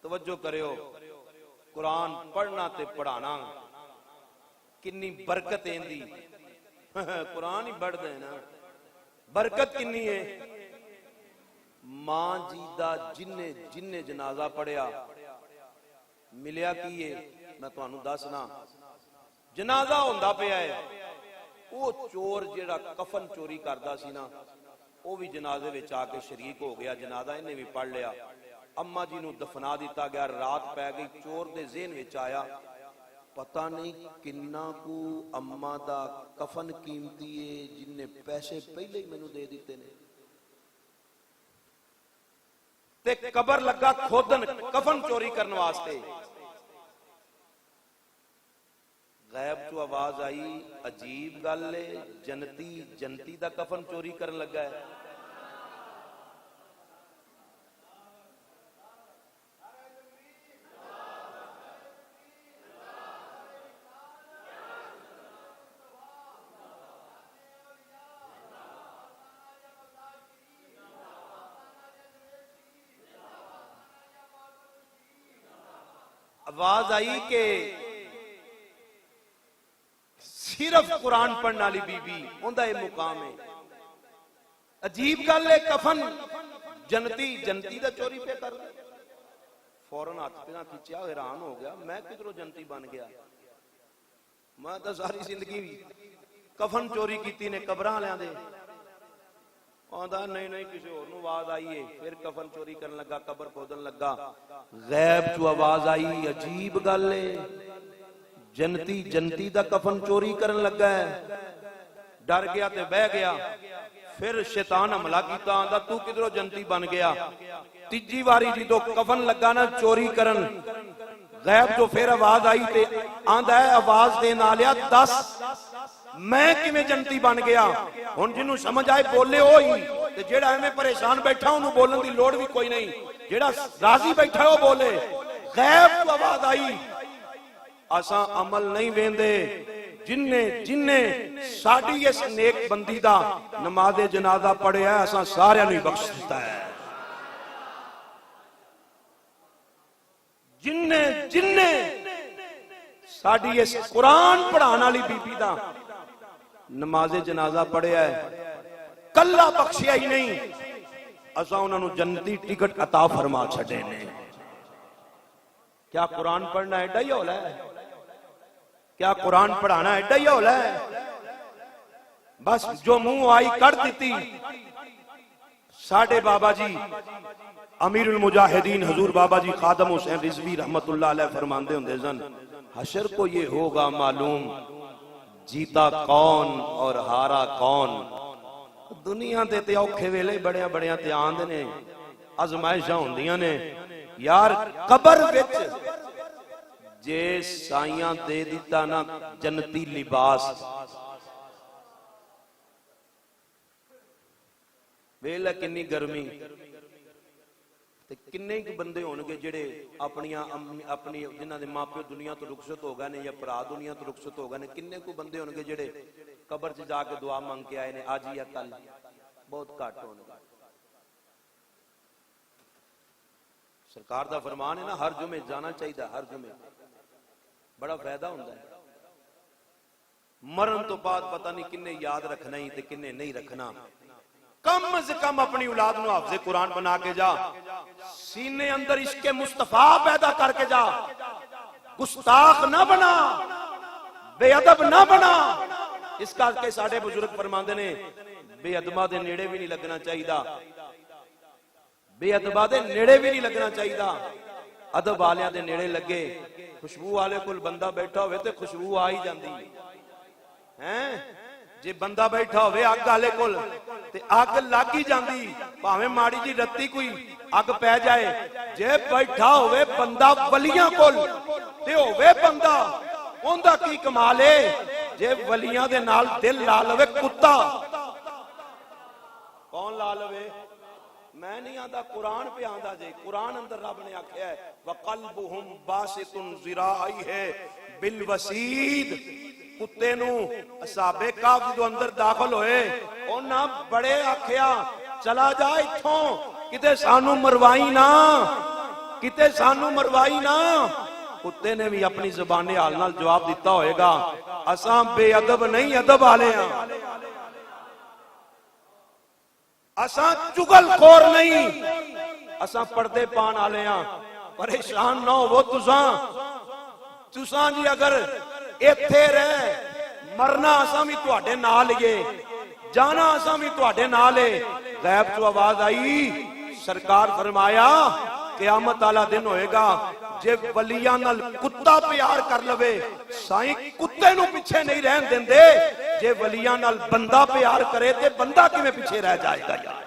तवज्जो करियो, कुरान पढ़ना ते पढ़ाना किन्नी बरकत इंदी। कुरान ही पढ़ देना, बरकत किन्नी है। मां जी दा जिन्ने जिन्ने जनाजा पढ़िया मिलिया की है, मैं तुहानू दसना। जनाजा होंदा पिया है, वो चोर जेड़ा कफन चोरी करदा सी ना, वो भी जनाजे विच आके शरीक हो गया। जनाजा इन्हें भी पढ़ लिया, अम्मा जी नू दफना दिता गया। रात पै गई, चोर दे ज़हन विच आया पता नहीं किन्ना को अम्मा दा कफन कीमती है, जिन्ने पैसे पहले ही मैनू दे दिते ने। ते कबर लगा खोदन कफन चोरी करने वास्ते। गैब चो आवाज आई, अजीब गल है, जनती जनती दा कफन चोरी करन लगा है। आवाज आई कि सिर्फ कुरान पढ़ने वाली बीबी उनका यह मुकाम है। अजीब गल है, कफन जनती जनती दा चोरी पे कर। फौरन हाथ पे ना खिंचा, हैरान हो गया, मैं किधरों जनती बन गया। मैं तो सारी जिंदगी कफन चोरी की ने कबरां वालियां दे। आंदा नहीं नहीं किसी होर नूं आवाज आई है, फिर कफन चोरी करन लगा, कबर खोदन लगा। गैब चो आवाज आई, अजीब गल है, जनती जनती दा कफन चोरी करन लगा है। डर गया ते बह गया। फिर शैतान हमला किया, आंदा तू किधरों जनती बन गया। तीजी वारी जो कफन लगा ना चोरी करन, गैब तो फिर आवाज आई ते आंदा है, आवाज देन आलिया दस मैं किवें जनती बन गया। हुण जिन्नू समझ आए बोले ओ ही, ते जेड़ा एवें परेशान बैठा उन्होंने बोलने की लोड़ भी कोई नहीं। जेड़ा राजी बैठा वो बोले। गैब तो आवाज आई, असा अमल नहीं वेंदे, जिन्ने जिन्ने साडी इस नेक बंदी दा नमाज़े जनाजा पढ़िया असा सारियां नूं बख्श दिता है। जिन्ने जिन्ने साडी इस कुरान पढ़ाने वाली बीबी दा नमाज़े जनाजा पढ़िया है, कल्ला बख्शिया ही नहीं, असा उन्होंने जन्नती टिकट अता फरमा छड़े ने। क्या कुरान पढ़ना एडा ही हौला है? क्या कुरान पढ़ाना एडा ही हौला है? बस जो मुंह आई कर दी। साडे बाबा जी अमीरुल मुजाहिदीन हुजूर बाबा जी खादम हुसैन रिजवी रहमतुल्लाह अलैह फरमाते होंदे सन, हशर को ये होगा मालूम जीता कौन और हारा कौन। दुनिया दे ते औखे वेले बड़िया बड़िया ते आंदे ने, अजमाइशां होंदियां ने यार। कबर विच जे साइयां दे दिता ना जन्नती लिबास, वेला किन्नी गर्मी, ते किन्ने बंदे होणगे जेड़े अपनी जिन्हां दे मां प्यो दुनिया तो रुखसत हो गए ने या भरा दुनिया तो रुखसत हो गए ने। किन्ने को बंदे होणगे जेड़े कबर च जाके दुआ मंग के आए ने आज या कल? बहुत घट होणगे। सरकार दा फरमान है ना, हर जुमे जाना चाहिए, हर जुमे बड़ा फायदा होंदा है। मरण तो बाद पता नहीं किन्ने याद रखना ही ते किन्ने नहीं रखना। कम से कम अपनी औलाद नूं हाफिज़े कुरान बना के जा, सीने अंदर इश्के मुस्तफा पैदा करके जा। गुस्ताख ना बना, बेअदब ना बना। इस करके साडे बुजुर्ग फरमांदे ने बेअदबा दे नेड़े भी नहीं लगना चाहिए, बेअदबा दे नेड़े भी नहीं लगना चाहिए। अदब वालियां दे नेड़े लगे, खुशबू वाले कोल बंदा बैठा होवे ते खुशबू आ ही जांदी है। जे बंदा बैठा होवे अग वाले कोल ते अग लग ही जांदी, भावें माड़ी जी रत्ती कोई अग पै जाए। जे बैठा होवे बंदा वलियां कोल ते होवे बंदा, ओंदा की कमाल है। जे वलियां दे नाल दिल ला लवे कुत्ता, कौन ला लवे? मैं नहीं आंदा, कुरान पे आंदा जे। कुरान अंदर रब ने आख्या है वक़ल्बुहुम बासितुन ज़िराई है बिल वसीद। कुत्ते नू असहाबे काफ जो अंदर दाखिल होए उन्हां बड़े आख्या चला जा इथों, किते सानू मरवाई ना। किते सानू मरवाई ना। कुत्ते ने भी अपनी जुबानी हाल नाल जवाब दिता होएगा, असां बेअदब नहीं अदब वाले हां, असां चुगलखोर नहीं, असां पर्दे पान वाले हां। परेशान ना हो तुसां जी, अगर इत्थे रह मरना असां भी तुहाडे नाल ही, जाना असां भी तुहाडे नाल है। गैब चो आवाज आई, सरकार फरमाया क़यामत वाला दिन होएगा जे वलियां नाल कुत्ता प्यार कर लवे, साईं कुत्ते नू पीछे नहीं रहन देंदे। जे वलियां नाल बंदा प्यार करे ते बंदा किवें पीछे रह जाएगा यार।